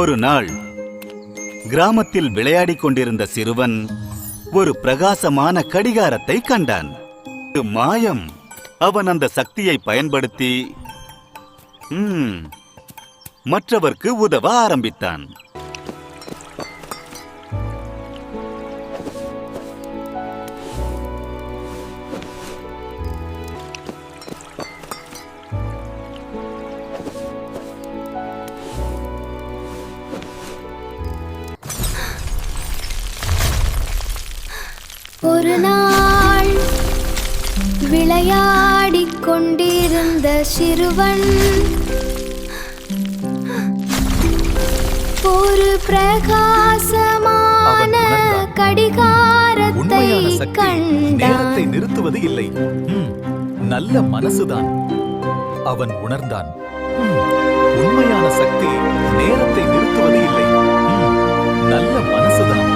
ஒரு நாள் கிராமத்தில் விளையாடிக் கொண்டிருந்த சிறுவன் ஒரு பிரகாசமான கடிகாரத்தை கண்டான். இது மாயம். அவன் அந்த சக்தியை பயன்படுத்தி மற்றவர்க்கு உதவ ஆரம்பித்தான். ஒரு நாள் விளையாடிக் கொண்டிருந்த சிறுவன் ஒரு பிரகாசமான கடிகாரத்தை கண்டான். நேரத்தை நிறுத்துவது இல்லை, நல்ல மனசுதான். அவன் உணர்ந்தான், உண்மையான சக்தி நேரத்தை நிறுத்துவது இல்லை, நல்ல மனசுதான்.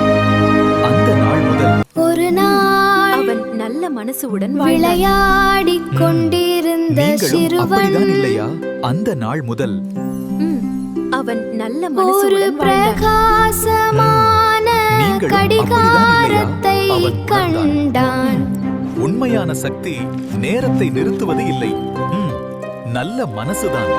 அந்த நாள் முதல் ஒரு நாள் அவன் நல்ல மனசுடன் விளையாடிக் கொண்டிருந்த சிறுவன் இல்லையா? அந்த நாள் முதல் அவன் நல்ல ஒரு மனசுடன் பிரகாசமான கடிகாரத்தை கண்டான். உண்மையான சக்தி நேரத்தை நிறுத்துவது இல்லை, நல்ல மனசுதான்.